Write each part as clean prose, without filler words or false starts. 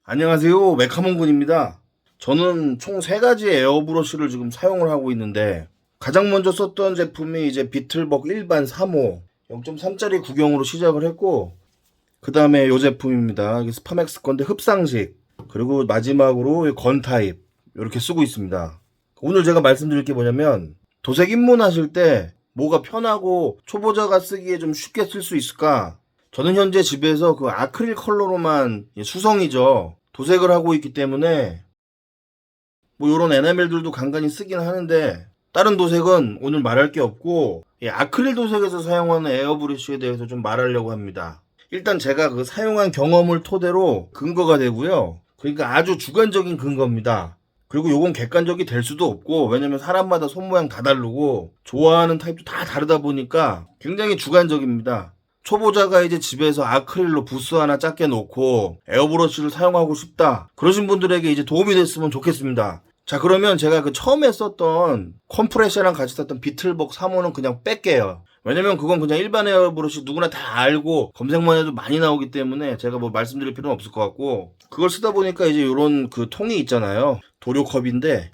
안녕하세요. 메카몽군입니다. 저는 총 3가지 에어브러쉬를 지금 사용을 하고 있는데 가장 먼저 썼던 제품이 이제 비틀벅 일반 3호 0.3짜리 구경으로 시작을 했고, 그 다음에 이 제품입니다. 이게 스파맥스 건데 흡상식, 그리고 마지막으로 건 타입 이렇게 쓰고 있습니다. 오늘 제가 말씀드릴 게 뭐냐면, 도색 입문하실 때 뭐가 편하고 초보자가 쓰기에 좀 쉽게 쓸 수 있을까? 저는 현재 집에서 그 아크릴 컬러로만 수성이죠, 도색을 하고 있기 때문에 뭐 요런 에나멜들도 간간히 쓰긴 하는데, 다른 도색은 오늘 말할 게 없고 아크릴 도색에서 사용하는 에어브러쉬에 대해서 좀 말하려고 합니다. 일단 제가 그 사용한 경험을 토대로 근거가 되고요. 그러니까 아주 주관적인 근거입니다. 그리고 요건 객관적이 될 수도 없고, 왜냐면 사람마다 손 모양 다 다르고 좋아하는 타입도 다 다르다 보니까 굉장히 주관적입니다. 초보자가 이제 집에서 아크릴로 부스 하나 작게 놓고 에어브러쉬를 사용하고 싶다, 그러신 분들에게 이제 도움이 됐으면 좋겠습니다. 자, 그러면 제가 그 처음에 썼던 컴프레셔랑 같이 썼던 비틀벅 3호는 그냥 뺄게요. 왜냐면 그건 그냥 일반 에어브러쉬 누구나 다 알고 검색만 해도 많이 나오기 때문에 제가 뭐 말씀드릴 필요는 없을 것 같고, 그걸 쓰다 보니까 이제 요런 그 통이 있잖아요. 도료컵인데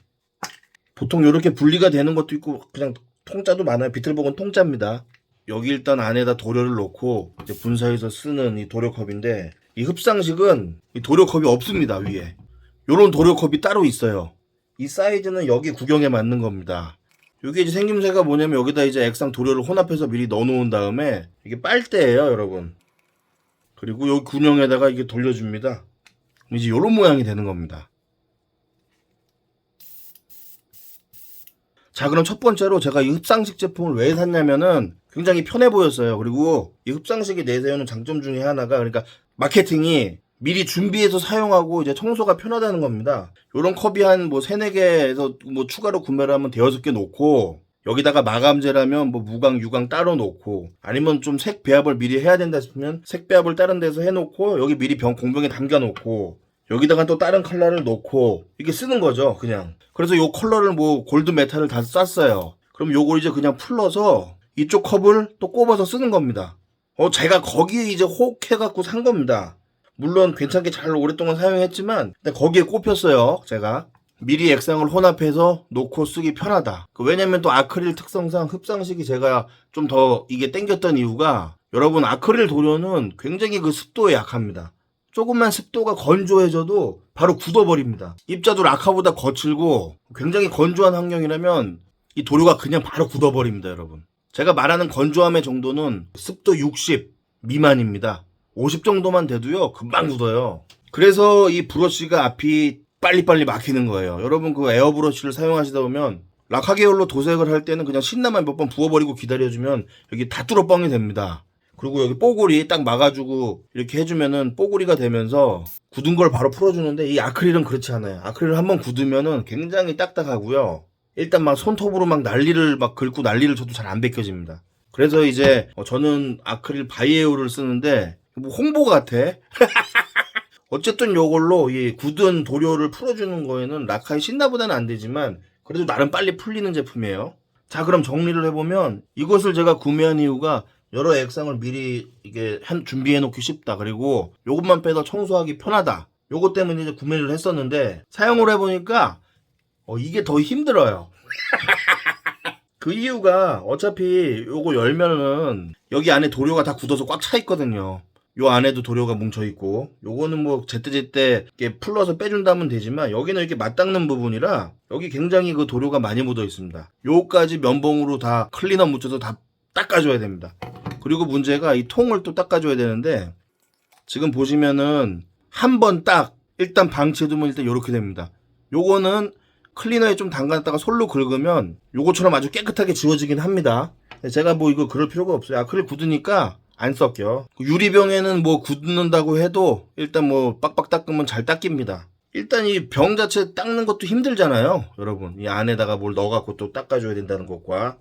보통 요렇게 분리가 되는 것도 있고 그냥 통짜도 많아요. 비틀벅은 통짜입니다. 여기 일단 안에다 도료를 넣고 이제 분사해서 쓰는 이 도료컵인데, 이 흡상식은 이 도료컵이 없습니다. 위에 요런 도료컵이 따로 있어요. 이 사이즈는 여기 구경에 맞는 겁니다. 이게 이제 생김새가 뭐냐면, 여기다 이제 액상 도료를 혼합해서 미리 넣어 놓은 다음에 이게 빨대예요, 여러분. 그리고 여기 군용에다가 이게 돌려줍니다. 이제 요런 모양이 되는 겁니다. 자, 그럼 첫 번째로 제가 이 흡상식 제품을 왜 샀냐면은 굉장히 편해 보였어요. 그리고 이 흡상식이 내세우는 장점 중에 하나가, 그러니까 마케팅이 미리 준비해서 사용하고 이제 청소가 편하다는 겁니다. 요런 컵이 한 뭐 3, 4개에서 뭐 추가로 구매를 하면 5개 놓고, 여기다가 마감재라면 뭐 무광, 유광 따로 놓고, 아니면 좀 색 배합을 미리 해야 된다 싶으면 색 배합을 다른 데서 해놓고 여기 미리 공병에 담가 놓고 여기다가 또 다른 컬러를 놓고 이렇게 쓰는 거죠, 그냥. 그래서 요 컬러를 뭐 골드 메탈을 다 쌌어요. 그럼 요걸 이제 그냥 풀러서 이쪽 컵을 또 꼽아서 쓰는 겁니다. 제가 거기에 이제 호흡해갖고 산 겁니다. 물론 괜찮게 잘 오랫동안 사용했지만 거기에 꼽혔어요. 제가 미리 액상을 혼합해서 놓고 쓰기 편하다. 왜냐면 또 아크릴 특성상 흡상식이 제가 좀 더 이게 땡겼던 이유가, 여러분 아크릴 도료는 굉장히 그 습도에 약합니다. 조금만 습도가 건조해져도 바로 굳어버립니다. 입자도 라카보다 거칠고 굉장히 건조한 환경이라면 이 도료가 그냥 바로 굳어버립니다, 여러분. 제가 말하는 건조함의 정도는 습도 60 미만입니다. 50 정도만 돼도요, 금방 굳어요. 그래서 이 브러쉬가 앞이 빨리빨리 막히는 거예요. 여러분 그 에어브러쉬를 사용하시다 보면 락화 계열로 도색을 할 때는 그냥 신나만 몇 번 부어버리고 기다려주면 여기 다 뚫어뻥이 됩니다. 그리고 여기 뽀글이 딱 막아주고 이렇게 해주면은 뽀글이가 되면서 굳은 걸 바로 풀어주는데, 이 아크릴은 그렇지 않아요. 아크릴 한번 굳으면은 굉장히 딱딱하고요. 일단 막 손톱으로 막 난리를 막 긁고 난리를 쳐도 잘 안 벗겨집니다. 그래서 이제 저는 아크릴 바이에오를 쓰는데 뭐 홍보 같아. 어쨌든 요걸로 이 굳은 도료를 풀어주는 거에는 라카의 신나보다는 안 되지만 그래도 나름 빨리 풀리는 제품이에요. 자, 그럼 정리를 해보면, 이것을 제가 구매한 이유가 여러 액상을 미리 이게 준비해 놓기 쉽다, 그리고 요것만 빼서 청소하기 편하다, 요것 때문에 이제 구매를 했었는데, 사용을 해보니까 이게 더 힘들어요. 그 이유가 어차피 요거 열면은 여기 안에 도료가 다 굳어서 꽉 차 있거든요. 요 안에도 도료가 뭉쳐 있고, 요거는 뭐 제때제때 이렇게 풀러서 빼준다면 되지만 여기는 이렇게 맞닿는 부분이라 여기 굉장히 그 도료가 많이 묻어 있습니다. 요까지 면봉으로 다 클리너 묻혀서 다 닦아줘야 됩니다. 그리고 문제가 이 통을 또 닦아줘야 되는데, 지금 보시면은 한 번 딱 일단 방치해두면 일단 요렇게 됩니다. 요거는 클리너에 좀 담갔다가 솔로 긁으면 요거처럼 아주 깨끗하게 지워지긴 합니다. 제가 뭐 이거 그럴 필요가 없어요. 아크릴 굳으니까 안 섞여. 유리병에는 뭐 굳는다고 해도 일단 뭐 빡빡 닦으면 잘 닦입니다. 일단 이 병 자체 닦는 것도 힘들잖아요, 여러분. 이 안에다가 뭘 넣어갖고 또 닦아줘야 된다는 것과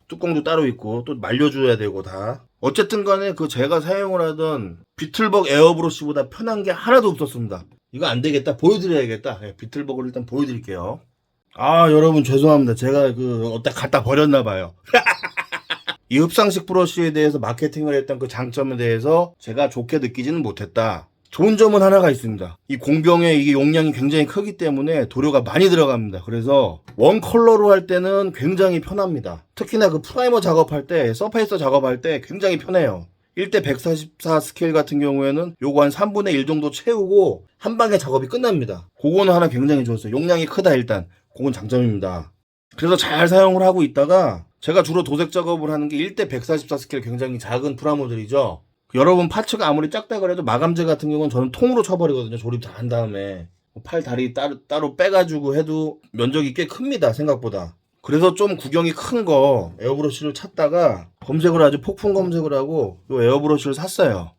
뚜껑도 따로 있고 또 말려줘야 되고 다. 어쨌든 간에 그 제가 사용을 하던 비틀벅 에어브러쉬보다 편한 게 하나도 없었습니다. 이거 안 되겠다, 보여드려야겠다. 비틀벅을 일단 보여드릴게요. 아, 여러분 죄송합니다. 제가 어디다 갖다 버렸나봐요. 이 흡상식 브러쉬에 대해서 마케팅을 했던 그 장점에 대해서 제가 좋게 느끼지는 못했다. 좋은 점은 하나가 있습니다. 이 공병의 이게 용량이 굉장히 크기 때문에 도료가 많이 들어갑니다. 그래서 원 컬러로 할 때는 굉장히 편합니다. 특히나 그 프라이머 작업할 때, 서페이서 작업할 때 굉장히 편해요. 1대 144 스케일 같은 경우에는 요거 한 3분의 1 정도 채우고 한 방에 작업이 끝납니다. 그거는 하나 굉장히 좋았어요. 용량이 크다 일단. 그건 장점입니다. 그래서 잘 사용을 하고 있다가 제가 주로 도색 작업을 하는 게 1대 144 스케일 굉장히 작은 프라모델이죠. 여러분 파츠가 아무리 작다 그래도 마감재 같은 경우는 저는 통으로 쳐버리거든요. 조립 다 한 다음에. 팔, 다리 따로 빼가지고 해도 면적이 꽤 큽니다. 생각보다. 그래서 좀 구경이 큰 거 에어브러쉬를 찾다가 검색을 아주 폭풍 검색을 하고 요 에어브러쉬를 샀어요.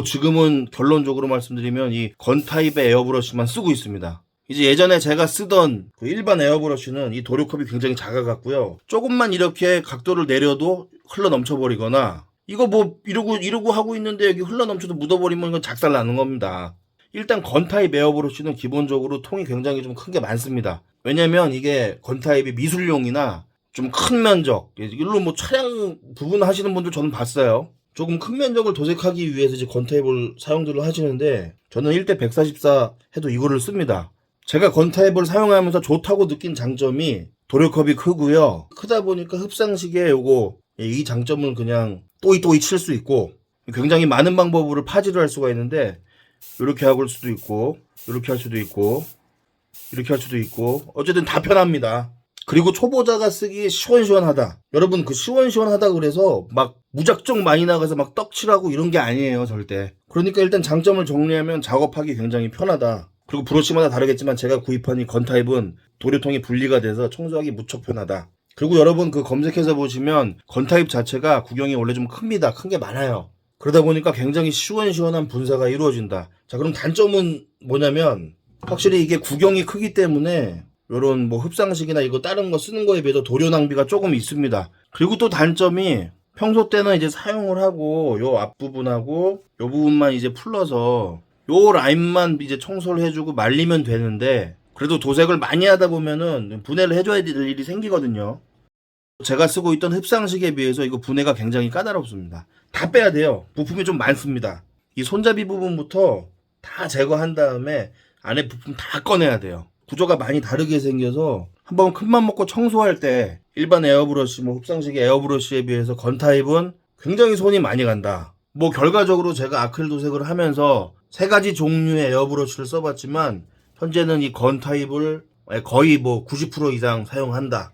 지금은 결론적으로 말씀드리면 이 건타입의 에어브러쉬만 쓰고 있습니다. 이제 예전에 제가 쓰던 그 일반 에어브러쉬는 이 도료컵이 굉장히 작아갖고요. 조금만 이렇게 각도를 내려도 흘러 넘쳐버리거나 이거 뭐 이러고 하고 있는데 여기 흘러 넘쳐도 묻어버리면 이건 작살 나는 겁니다. 일단 건타입 에어브러쉬는 기본적으로 통이 굉장히 좀 큰 게 많습니다. 왜냐면 이게 건타입이 미술용이나 좀 큰 면적, 일로 뭐 차량 부분 하시는 분들 저는 봤어요. 조금 큰 면적을 도색하기 위해서 이제 건타입을 사용들을 하시는데 저는 1대 144 해도 이거를 씁니다. 제가 건타입을 사용하면서 좋다고 느낀 장점이 도료컵이 크고요. 크다 보니까 흡상식에 요거 이 장점을 그냥 또이 칠 수 있고 굉장히 많은 방법으로 파지를 할 수가 있는데 이렇게 하고 할 수도 있고 이렇게 할 수도 있고 이렇게 할 수도 있고 어쨌든 다 편합니다. 그리고 초보자가 쓰기 시원시원하다. 여러분 그 시원시원하다 그래서 막 무작정 많이 나가서 막 떡칠하고 이런 게 아니에요 절대. 그러니까 일단 장점을 정리하면 작업하기 굉장히 편하다. 그리고 브러쉬마다 다르겠지만 제가 구입한 이 건타입은 도료통이 분리가 돼서 청소하기 무척 편하다. 그리고 여러분 그 검색해서 보시면 건타입 자체가 구경이 원래 좀 큽니다. 큰 게 많아요. 그러다 보니까 굉장히 시원시원한 분사가 이루어진다. 자 그럼 단점은 뭐냐면 확실히 이게 구경이 크기 때문에 요런 뭐 흡상식이나 이거 다른 거 쓰는 거에 비해서 도료 낭비가 조금 있습니다. 그리고 또 단점이 평소 때는 이제 사용을 하고 요 앞부분하고 요 부분만 이제 풀러서 요 라인만 이제 청소를 해주고 말리면 되는데 그래도 도색을 많이 하다 보면은 분해를 해줘야 될 일이 생기거든요. 제가 쓰고 있던 흡상식에 비해서 이거 분해가 굉장히 까다롭습니다. 다 빼야 돼요. 부품이 좀 많습니다. 이 손잡이 부분부터 다 제거한 다음에 안에 부품 다 꺼내야 돼요. 구조가 많이 다르게 생겨서 한번 큰맘 먹고 청소할 때 일반 에어브러쉬, 뭐 흡상식의 에어브러쉬에 비해서 건타입은 굉장히 손이 많이 간다. 뭐 결과적으로 제가 아크릴 도색을 하면서 3가지 종류의 에어브러쉬를 써봤지만 현재는 이 건타입을 거의 뭐 90% 이상 사용한다.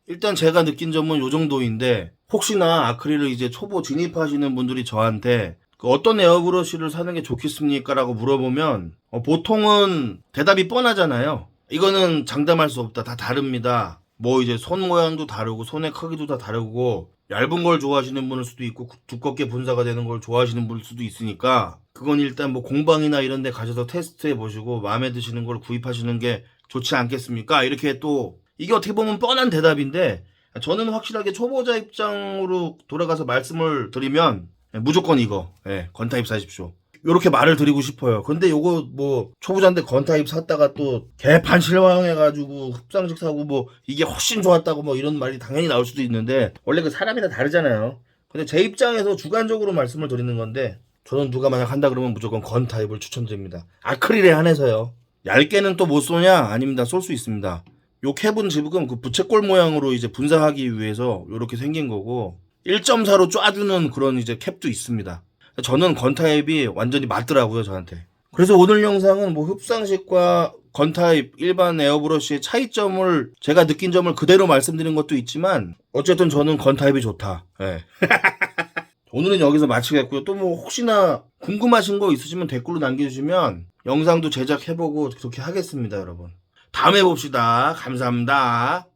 일단 제가 느낀 점은 요 정도인데 혹시나 아크릴을 이제 초보 진입하시는 분들이 저한테 어떤 에어브러쉬를 사는 게 좋겠습니까? 라고 물어보면 보통은 대답이 뻔하잖아요. 이거는 장담할 수 없다. 다 다릅니다. 뭐 이제 손 모양도 다르고 손의 크기도 다 다르고 얇은 걸 좋아하시는 분일 수도 있고 두껍게 분사가 되는 걸 좋아하시는 분일 수도 있으니까 그건 일단 뭐 공방이나 이런 데 가셔서 테스트해 보시고 마음에 드시는 걸 구입하시는 게 좋지 않겠습니까? 이렇게 또 이게 어떻게 보면 뻔한 대답인데 저는 확실하게 초보자 입장으로 돌아가서 말씀을 드리면 무조건 이거 건타입 사십시오. 요렇게 말을 드리고 싶어요. 근데 요거 뭐 초보자인데 건타입 샀다가 또 개판 실망해가지고 흡상식 사고 뭐 이게 훨씬 좋았다고 뭐 이런 말이 당연히 나올 수도 있는데 원래 그 사람이 다 다르잖아요. 근데 제 입장에서 주관적으로 말씀을 드리는 건데 저는 누가 만약 한다 그러면 무조건 건타입을 추천드립니다. 아크릴에 한해서요. 얇게는 또 못 쏘냐? 아닙니다. 쏠 수 있습니다. 요 캡은 지금 그 부채꼴 모양으로 이제 분사하기 위해서 요렇게 생긴 거고 1.4로 쏴주는 그런 이제 캡도 있습니다. 저는 건타입이 완전히 맞더라고요, 저한테. 그래서 오늘 영상은 뭐 흡상식과 건타입 일반 에어브러쉬의 차이점을 제가 느낀 점을 그대로 말씀드린 것도 있지만 어쨌든 저는 건타입이 좋다. 네. 오늘은 여기서 마치겠고요. 또 뭐 혹시나 궁금하신 거 있으시면 댓글로 남겨주시면 영상도 제작해보고 그렇게 하겠습니다, 여러분. 다음에 봅시다. 감사합니다.